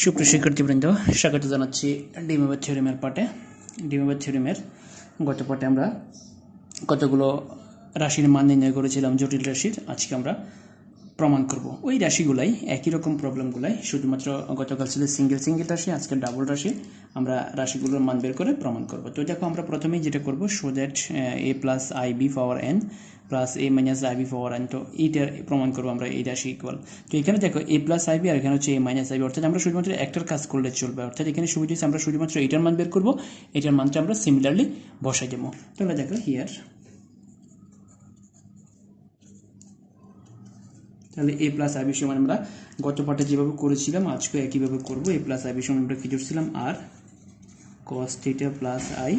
সুপ্রিয় শিক্ষার্থীবৃন্দ, স্বাগত জানাচ্ছি ডিমোভার থিওরেমের পাঠে। ডিমোভার থিওরেমের গত পাঠে আমরা কতগুলো রাশির মান নির্ণয় করেছিলাম, জটিল রাশির। আজকে আমরা প্রমাণ করব ওই রাশিগুলাই, একই রকম প্রবলেমগুলাই, শুধুমাত্র গতকাল ছিল সিঙ্গেল রাশি, আজকে ডাবল রাশি। আমরা রাশিগুলোর মান বের করে প্রমাণ করব। তো দেখো, আমরা প্রথমেই যেটা করব, so that a plus i b power n plus a minus i b power n, তো এইটার প্রমাণ করবো আমরা এই রাশি ইকুয়াল। তো এখানে দেখো এ প্লাস আই বি আর এখানে হচ্ছে এ মাইনাস আই বি, অর্থাৎ আমরা শুধুমাত্র একটার কাজ করলে চলবে। অর্থাৎ এখানে সুবিধা হচ্ছে আমরা শুধুমাত্র এটার মান বের করবো, এটার মানটা আমরা সিমিলারলি বসাই দেবো। তাহলে দেখো হিয়ার, তাহলে এ প্লাস আই বি সমান আমরা গত পাঠে যেভাবে করেছিলাম আজকে একইভাবে করবো। এ প্লাস আই বি সমান আমরা কি ধরছিলাম, R cos theta plus I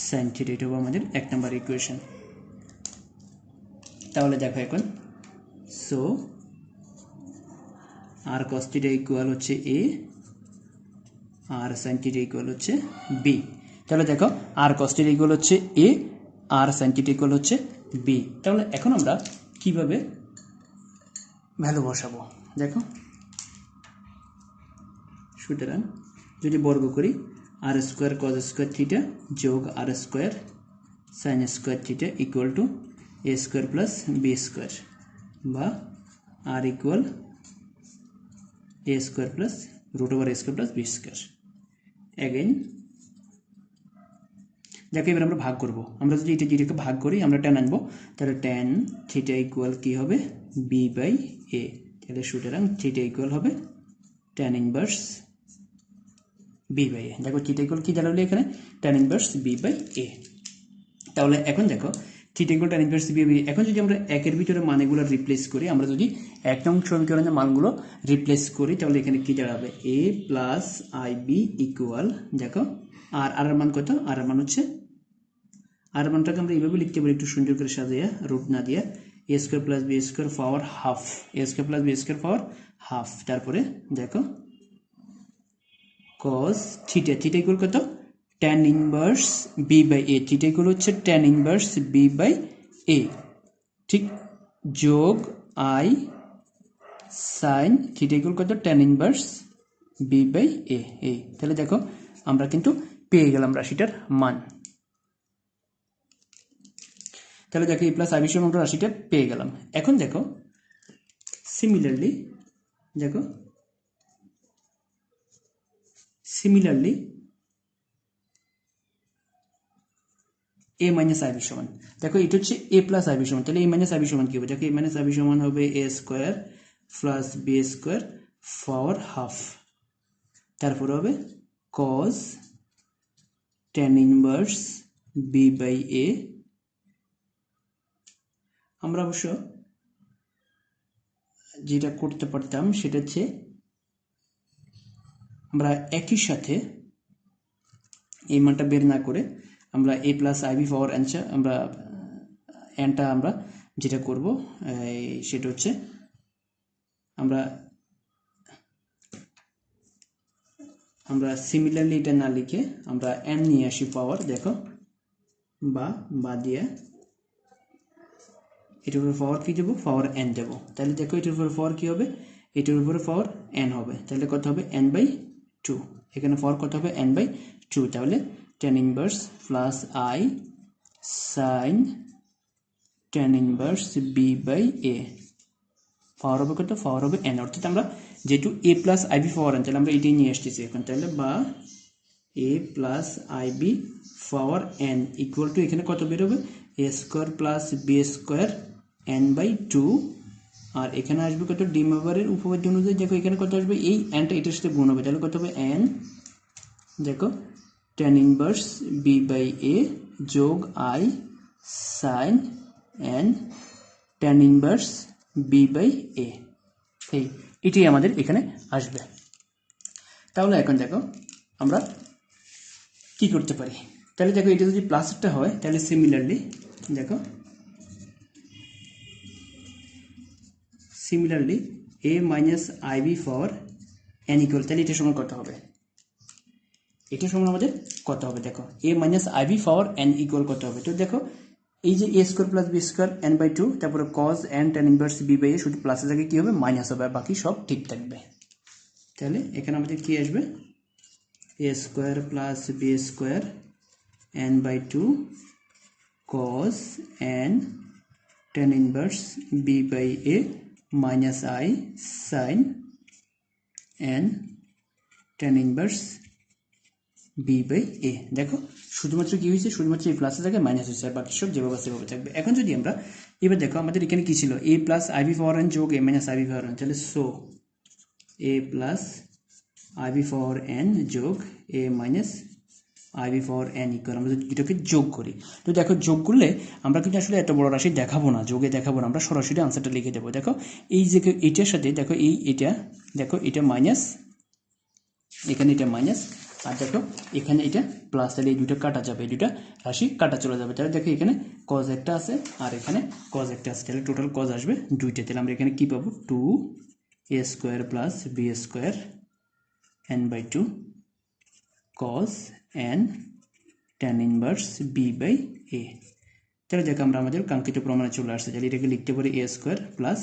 sine theta, এটা হবে আমাদের এক নম্বর ইকুয়েশন। তাহলে দেখো এখন, so R cos theta equal হচ্ছে A, R sine theta equal হচ্ছে বি। তাহলে দেখো, আর কস থিটা ইকুয়াল হচ্ছে A, R sine theta equal হচ্ছে বি। তাহলে এখন আমরা কিভাবে ভ্যালু বসাবো দেখো। সুতরাং যদি বর্গ করি, R square cos square theta যোগ আর square sine square theta equal to A square plus B square, বা R equal A square plus root over A square plus B square. Again দেখো, এবার আমরা ভাগ করব। আমরা যদি যেটাকে ভাগ করি, আমরা ট্যান আনবো, তাহলে ট্যান থিটা ইকুয়াল কী হবে, বি বাই এ। তাহলে সুতরাং থিটা ইকুয়াল হবে tan inverse b by a. দেখো থিটা ইকুয়াল কী দাঁড়ালো এখানে, tan inverse b by a. তাহলে এখন দেখো, theta equal tan inverse b by. এখন যদি আমরা একের ভিতরে মানগুলো রিপ্লেস করি, আমরা যদি এক নং সমীকরণের মানগুলো রিপ্লেস করি, তাহলে এখানে কী দাঁড়াবে, এ প্লাস আই বি ইকুয়াল, দেখো আর আর মান কত, আর মান হচ্ছে, আর মানটাকে আমরা এইভাবে লিখতে পারি একটু সুন্দর করে সাজিয়ে, রুট না দিয়ে, a square plus B square power half, a square plus B square power half. তারপরে দেখো কস থিটা, থিটা ইকুয়াল কত, tan inverse b by a, theta equal হচ্ছে tan inverse b by a, ঠিক, যোগ i sine theta equal কত, tan inverse b by a. এই তাহলে দেখো আমরা কিন্তু পেয়ে গেলাম রাশিটার মান। তাহলে দেখো এ প্লাস আই বি সমান আমরা রাশিটা পেয়ে গেলাম। এখন দেখো সিমিলারলি, দেখো similarly a minus i b সমান, দেখো এটা হচ্ছে এ প্লাস আই বি সমান, তাহলে এ মাইনাস আই বি সমান কি হবে, দেখো এ মাইনাস আই বি সমান হবে a square plus B square power half, তারপরে হবে cos tan inverse b by a. আমরা অবশ্য যেটা করতে পারতাম সেটা হচ্ছে আমরা একই সাথে এই মানটা বের না করে আমরা এ প্লাস আইবি পাওয়ার অ্যান্সার, আমরা এনটা আমরা যেটা করব সেটা হচ্ছে আমরা সিমিলারলি এটা না লিখে আমরা এন নিয়ে আসি পাওয়ার, দেখো বা দিয়ে এটার উপরে পাওয়ার কী দেবো, পাওয়ার এন দেবো। তাহলে দেখো এটার উপরে পাওয়ার কী হবে, এটার উপরে পাওয়ার এন হবে, তাহলে কত হবে এন বাই টু, এখানে পাওয়ার কত হবে এন বাই টু। তাহলে tan inverse plus I sine tan inverse b by a, power হবে কত, পাওয়ার হবে এন। অর্থাৎ আমরা যেহেতু a plus i b power n, তাহলে আমরা এটাই নিয়ে আসতেছি এখন। তাহলে বা a plus i b power n equal to, এখানে কত বেরোবে, a square plus B square n by two, আর এখানে আসবে কত, ডিমোভারের উপপাদ্য অনুযায়ী দেখো এখানে কত আসবে, এই এনটা এটার সাথে গুণ হবে, তাহলে কত হবে এন, দেখো tan inverse b by a যোগ i sine n tan inverse b by a, এটাই আমাদের এখানে আসবে। তাহলে এখন দেখো আমরা কি করতে পারি, তাহলে দেখো এটা যদি প্লাসটা হয়, তাহলে সিমিলারলি দেখো similarly a minus i b for n equal, তাহলে এটা সমান কত হবে, এটা সমান আমাদের কত হবে, দেখো a minus i b power n equal কত হবে। তো দেখো এই যে a square plus B square n by two, তারপরে cos n tan inverse b by a, শুধু প্লাসের জায়গায় কী হবে, মাইনাস হবে, আর বাকি সব ঠিক থাকবে। তাহলে এখানে আমাদের কি আসবে a square plus b square n/2 cos n tan inverse b/a minus I sin n tan inverse b/a। দেখো শুধুমাত্র কি হয়েছে, শুধুমাত্র এই প্লাসের জায়গায় মাইনাস হয়েছে, আর বাকি সব যেভাবে সেভাবে থাকবে। এখন যদি আমরা এবার দেখো আমাদের এখানে কি ছিল, a plus ib power n যোগ a minus ib power n, তাহলে so a plus ib power n যোগ a minus ib power n equal, আমরা যদি দুটোকে যোগ করি, তো দেখো যোগ করলে আমরা কিন্তু আসলে এত বড় রাশি দেখাবো না, যোগে দেখাবো না, আমরা সরাসরি আনসারটা লিখে দেবো। দেখো এই যে এটার সাথে দেখো এটা দেখো এটা মাইনাস, এখানে এটা মাইনাস, আর দেখো এখানে এটা প্লাস, তাহলে এই দুটো কাটা যাবে, এই দুটো রাশি কাটা চলে যাবে। তাহলে দেখো এখানে কজ একটা আছে আর এখানে কজ একটা আছে, তাহলে টোটাল কজ আসবে দুইটা। তাহলে আমরা এখানে কি পাবো, 2a square plus b square n/2 cos n tan inverse b/a। তাহলে দেখো আমরা আমাদের কাঙ্ক্ষিত প্রমাণে চলে আসছে। তাহলে এটাকে লিখতে পারি a square plus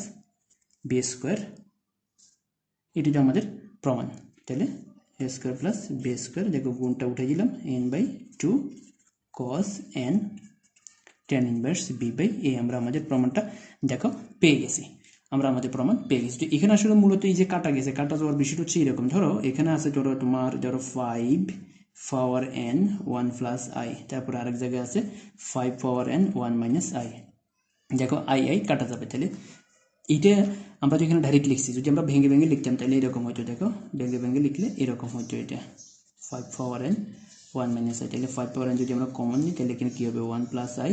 b square, এটি তো আমাদের প্রমাণ। তাহলে a square plus b square, দেখো গুণটা উঠে দিলাম, n/2 cos n tan inverse b/a। আমরা আমাদের প্রমাণটা দেখো পেয়ে গেছি, আমরা আমাদের প্রমাণ পেয়ে গেছি। তো এখানে আসলে মূলত এই যে কাটা গেছে, কাটা যাওয়ার বিষয়টা হচ্ছে এরকম, ধরো এখানে আছে তোমার 5 পাওয়ার n 1 প্লাস i, তারপরে আরেক জায়গায় আছে 5 পাওয়ার n 1 মাইনাস i, দেখো i কাটা যাবে। তাহলে এটা আমরা তো এখানে ডাইরেক্ট লিখছি, যদি আমরা ভেঙে ভেঙে লিখতাম তাহলে এরকম হইতো, দেখো ভেঙে ভেঙে লিখলে এরকম হইতো, এটা 5 পাওয়ার n 1 মাইনাস i। তাহলে 5 পাওয়ার n যদি আমরা কমন নিই তাহলে এখানে কি হবে, 1 প্লাস i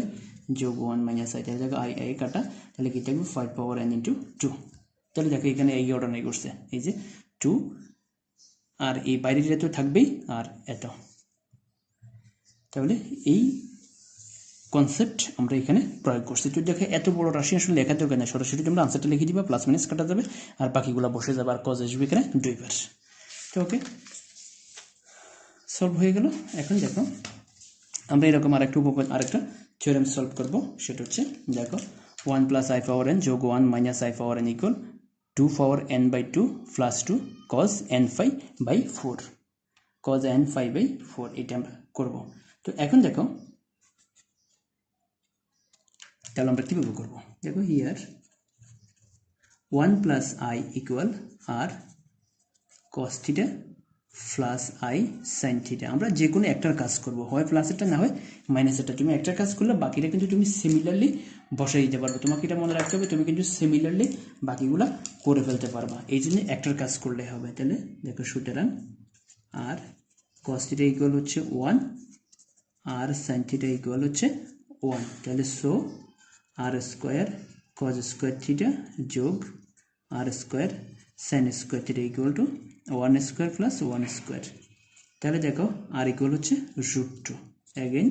যোগ 1 মাইনাস i, তাহলে দেখো i কাটা, তাহলে কি থাকবে 5 পাওয়ার n ইন্টু 2। তাহলে দেখো এখানে এই অর্ডার নাই করছে, এই যে 2 আর এই বাইরের এটা তো থাকবেই, আর এত। তাহলে এই কনসেপ্ট আমরা এখানে প্রয়োগ করছি। তো দেখো এত বড় রাশি আসলে লেখা দরকার নেই, সরাসরি তোমরা আনসারটা লিখে দিবা, প্লাস মাইনাস কাটা যাবে আর বাকিগুলো বসে যাবে, আর কজ আসবে এখানে 2 বার। তো ওকে, সলভ হয়ে গেল। এখন দেখো আমরা এরকম আরেকটা থিওরেম সলভ করব, সেটা হচ্ছে দেখো 1 প্লাস i পাওয়ার n যোগ 1 minus i power n equal 2 power n/2 plus 2 cos n/4 cos n/4, এটা আমরা করব। তো এখন দেখো তাহলে আমরা কীভাবে করবো, দেখো here 1 plus i equal r cos theta plus i sin theta. আমরা যে কোনো একটার কাজ করব, হয় প্লাসেরটা না হয় মাইনাসেরটা, তুমি একটার কাজ করলে বাকিটা কিন্তু তুমি সিমিলারলি বসাই দিতে পারবে। তোমাকে এটা মনে রাখতে হবে, তুমি কিন্তু সিমিলারলি বাকিগুলা করে ফেলতে পারবা, এই জন্য একটার কাজ করলে হবে। তাহলে দেখো সুতরাং আর cos থিটা ইকুয়াল হচ্ছে 1 আর sin থিটা ইকুয়াল হচ্ছে 1, তাহলে so r square cos square theta যোগ আর square sin square theta equal to 1 square plus 1 square. তাহলে দেখো আর ইকুয়াল হচ্ছে √2 অ্যাগেন।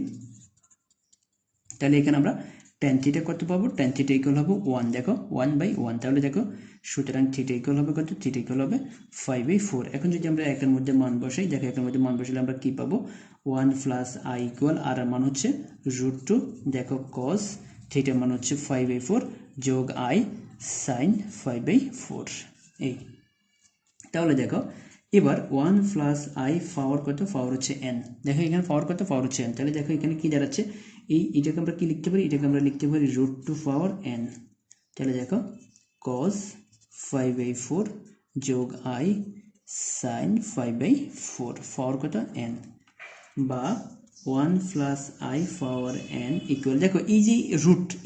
তাহলে এখানে আমরা tan থিটা কত পাবো, tan থিটা ইকুয়াল হবে 1, দেখো 1/1। তাহলে দেখো সুতরাং থিটা ইকুয়াল হবে কত, থিটা ইকুয়াল হবে 5/4। এখন যদি আমরা একের মধ্যে মান বসাই, দেখো একের মধ্যে মান বসালে আমরা কি পাবো, 1 প্লাস i ইকুয়াল আর মান হচ্ছে √2, দেখো cos থিটা মান হচ্ছে 5/4 যোগ i sin 5/4 এই। তাহলে দেখো এবার 1 প্লাস i পাওয়ার কত, পাওয়ার হচ্ছে n, দেখো এখানে পাওয়ার কত, পাওয়ার হচ্ছে n। তাহলে দেখো এখানে কি দাঁড়াচ্ছে, এটাকে আমরা কি লিখতে পারি, এটাকে আমরা লিখতে পারি √2 পাওয়ার n। তাহলে দেখো cos 5/4 যোগ i sin 5/4 পাওয়ার কত n, বা 1 plus i power n equal, দেখো এই যে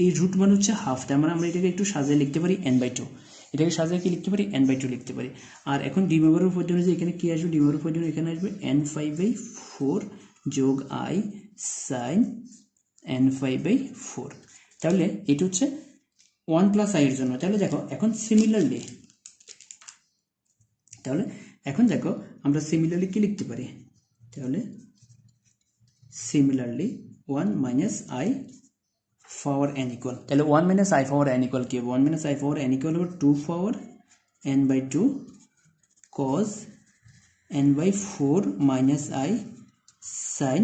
এই রুট মানে হচ্ছে হাফ, তার মানে আমরা এটাকে একটু সাজিয়ে লিখতে পারি n/2, এটাকে সাজিয়ে কি লিখতে পারি, n/2 লিখতে পারি। আর এখন ডিমোভারের উপর জন্য যে এখানে কি আসবে, ডিমোভারের উপর জন্য এখানে আসবে n5/4 যোগ i sin n5/4। তাহলে এটা হচ্ছে 1 প্লাস i এর জন্য। তাহলে দেখো এখন সিমিলারলি, তাহলে এখন দেখো আমরা সিমিলারলি কি লিখতে পারি, তাহলে similarly 1 minus i power n equal, তাহলে 1 minus i power n equal কি হবে, 1 minus i power n equal হবে 2 পাওয়ার n/2 cos n/4 minus i sin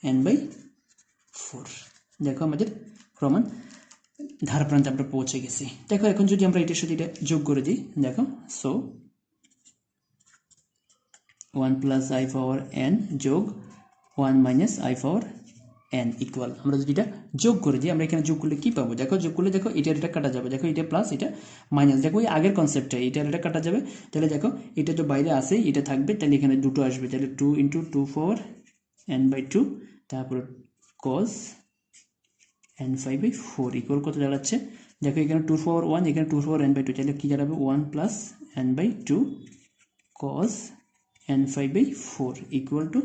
n/4। দেখো আমাদের প্রমাণ ধার প্রান্তে আমরা পৌঁছে গেছি। দেখো এখন যদি আমরা এটার সাথে এটা যোগ করে দিই, দেখো so 1 plus I power N যোগ 1 minus I power n equal, আমরা যদি এটা যোগ করে দিই, আমরা এখানে যোগ করলে কি পাবো, দেখো যোগ করলে দেখো এটা কাটা যাবে, দেখো এটা প্লাস এটা মাইনাস, দেখো ওই আগের কনসেপ্টটা এটা কাটা যাবে, তাহলে দেখো এটা তো বাইরে আসে, এটা থাকবে, তাহলে এখানে দুটো আসবে, তাহলে 2 ইন্টু 2 পাওয়ার এন বাই 2, তারপর কস এন 5/4 ইকুয়াল কত দাঁড়াচ্ছে, দেখো এখানে 2 পাওয়ার 1, এখানে 2 পাওয়ার এন বাই 2, তাহলে কি দাঁড়াবে 1 plus n by 2 cos n 5/4 equal to,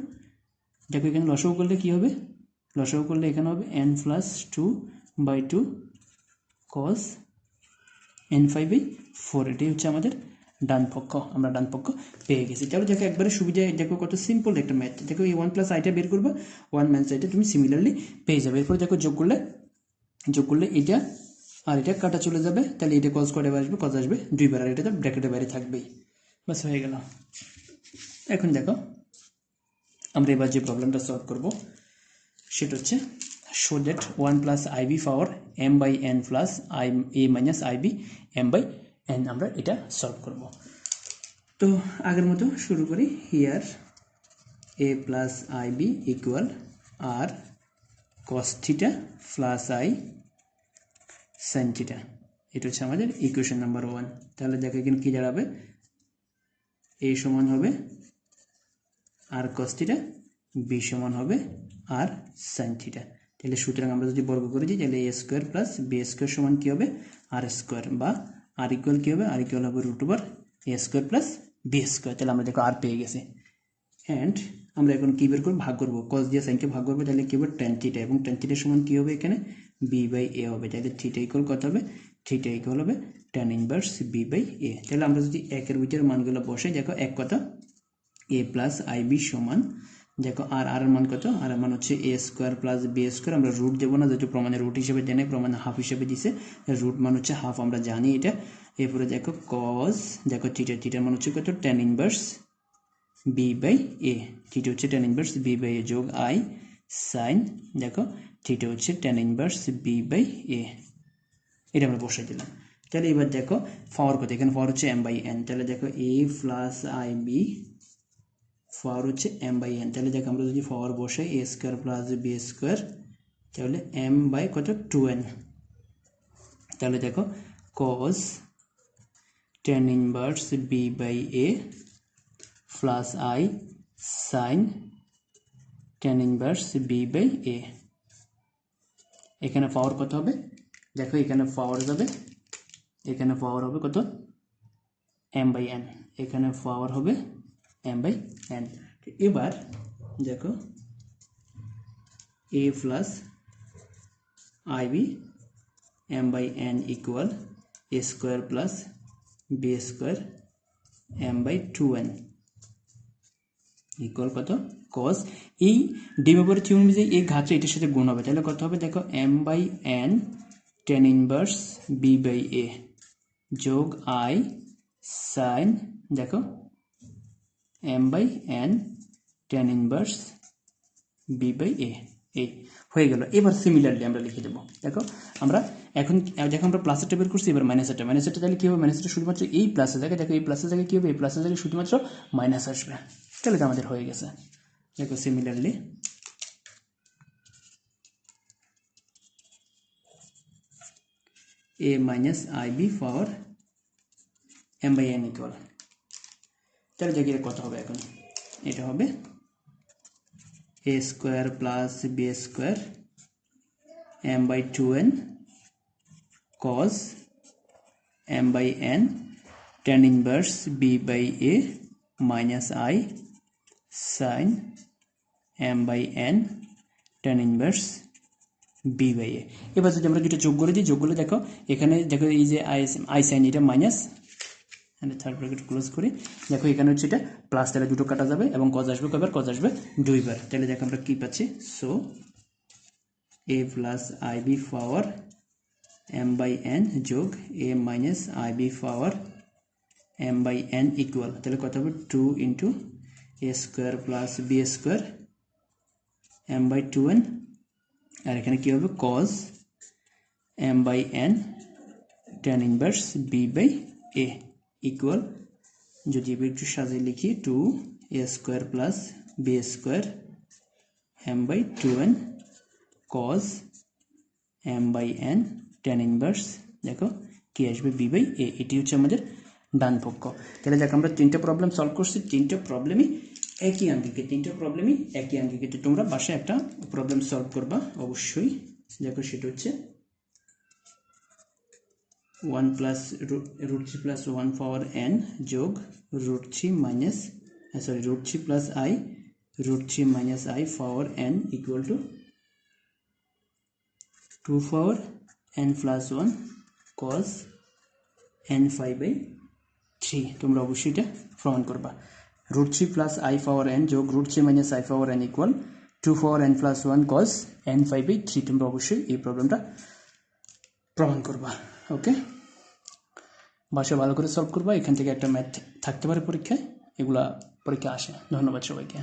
দেখো এখানে লসাগু করলে কি হবে, লসাগু করলে এখানে হবে n প্লাস 2/2 cos n 5/4, এটাই হচ্ছে আমাদের ডান পক্ষ, আমরা ডান পক্ষ পেয়ে গেছি। চলো দেখো একবারে সুবিধায়, দেখো কত সিম্পল একটা ম্যাথ, দেখো এই 1 প্লাস আইটা বের করবো, 1 মাইনাস আইটা তুমি সিমিলারলি পেয়ে যাবে। এরপর দেখো যোগ করলে এটা আর এটা কাটা চলে যাবে, তাহলে এটা কস করে আসবে, কস আসবে দুইবার, আর এটা তো ব্র্যাকেটের বাইরে থাকবেই, বাস হয়ে গেল। এখন দেখো আমরা এবার যে প্রবলেমটা সলভ করব সেটা হচ্ছে show that 1 plus i b power m by n plus a minus i b m by n, আমরা এটা সলভ করব। তো আগের মতো শুরু করি, here a plus i b equal r cos theta plus I sine theta, এটা হচ্ছে আমাদের ইকুয়েশন নাম্বার 1। তাহলে দেখো এখানে কী দাঁড়াবে, এ সমান হবে আর কস থিটা, বি সমান হবে আর সাইন থিটা। তাহলে সুতরাং আমরা যদি বর্গ করে দিই, তাহলে এ স্কোয়ার প্লাস বি স্কোয়ার সমান কী হবে আর স্কোয়ার, বা আর ইকুয়াল কী হবে, আর ইকুয়াল হবে root over A square plus B square. তাহলে আমরা দেখো আর পেয়ে গেছি। অ্যান্ড আমরা এখন কী বের করবো, ভাগ করবো, কস দিয়ে সাইনকে ভাগ করবো, তাহলে কী হবে ট্যান থিটা, এবং ট্যান থিটার সমান কী হবে এখানে বি বাই এ হবে, তাহলে থিটা ইকুয়াল কত হবে, থিটা ইকুয়াল হবে tan inverse b by a. তাহলে আমরা যদি একের ভিতরে মানগুলো বসে, দেখো এক কথা এ প্লাস আইবি সমান, দেখো আর এর মান কত, আর এর মান হচ্ছে এ স্কোয়ার প্লাস বি স্কোয়ার, আমরা রুট দেবো না, যেহেতু প্রমাণে রুট হিসেবে দেয়, প্রমাণে হাফ হিসেবে দিছে, রুট মান হচ্ছে হাফ, আমরা জানি এটা। এরপরে দেখো কস, দেখো থিটার মান হচ্ছে কত tan inverse b by a, theta হচ্ছে tan inverse b by a যোগ আই সাইন, দেখো থিটা হচ্ছে tan inverse b by a, এটা আমরা বসাই দিলাম। তাহলে এবার দেখো পাওয়ার কত, এখানে পাওয়ার হচ্ছে এম বাই এন, তাহলে দেখো এ প্লাস আই বি পাওয়ার হচ্ছে এম বাই এন, তাহলে দেখো আমরা যদি পাওয়ার বসাই a square plus B square, তাহলে এম বাই কত 2n, তাহলে দেখো cos tan inverse b by a plus I sine tan inverse b by a, এখানে পাওয়ার কত হবে, দেখো এখানে পাওয়ার যাবে, এখানে পাওয়ার হবে কত এম বাই এন, এখানে পাওয়ার হবে এম বাই এন। এবার দেখো a plus i b m by n equal A square plus B square m by 2n equal কত কস, এই ডিমোভার থিওরেম অনুযায়ী এই ঘাতটা এটার সাথে গুণ হবে, তাহলে কত হবে, দেখো m by n tan inverse b by a যোগ আই সাইন, দেখো m by n tan inverse b by a, এই হয়ে গেল। এবার সিমিলারলি আমরা লিখে দেবো, দেখো আমরা এখন দেখো আমরা প্লাসেরটা বের করছি, এবার মাইনাসেরটা তাহলে কী হবে, মাইনাসেরটা শুধুমাত্র এই প্লাসের জায়গায়, দেখো এই প্লাসের জায়গায় কী হবে, এই প্লাসের জায়গায় শুধুমাত্র মাইনাস আসবে, তাহলে তো আমাদের হয়ে গেছে। দেখো similarly a minus i b power m by n equal, তাহলে দেখি এটা কত হবে, এখন এটা হবে a square plus B square m by 2n cos m by n tan inverse b by a minus I sin m by n tan inverse b by a। এবার যদি আমরা দুটো যোগ করে দিই, যোগ করলে দেখো এখানে দেখো এই যে আই সাইন এটা মাইনাস, থার্ড ব্র্যাকেট ক্লোজ করি, দেখো এখানে হচ্ছে এটা প্লাস, তাহলে দুটো কাটা যাবে এবং কজ আসবে কয়বার, কজ আসবে দুইবার, তাহলে দেখো আমরা কি পাচ্ছি, so a plus i b power m by n যোগ a minus i b power m by n equal, তাহলে কত হবে 2 into a square plus B square m by 2n, আর এখানে কী হবে cos m by n tan inverse b by a equal, যদি এবার একটু সাজিয়ে লিখি 2a² plus b² m/2n cos m/n tan inverse দেখো কি আসবে b/a, এটি হচ্ছে আমাদের ডান পক্ষ। তাহলে দেখো আমরা তিনটা প্রবলেম সলভ করছি, তিনটা প্রবলেমই একই আঙ্গিকে। তো তোমরা বাসায় একটা প্রবলেম সলভ করবা অবশ্যই। দেখো সেটা হচ্ছে 1 প্লাস √3 প্লাস 1 পাওয়ার n যোগ √3 plus i √3 minus i power n equal to 2 power n plus 1 cos n/3। তোমরা অবশ্যই এটা প্রমাণ করবা। √3 প্লাস i পাওয়ার n যোগ √3 minus i power n equal 2 power n plus 1 cos n/3। তোমরা অবশ্যই এই প্রবলেমটা প্রমাণ করবা। ওকে, বাসায় ভালো করে সলভ করবা। এখান থেকে একটা ম্যাথ থাকতে পারে পরীক্ষায়, এগুলা পরীক্ষা আসে। ধন্যবাদ সবাইকে।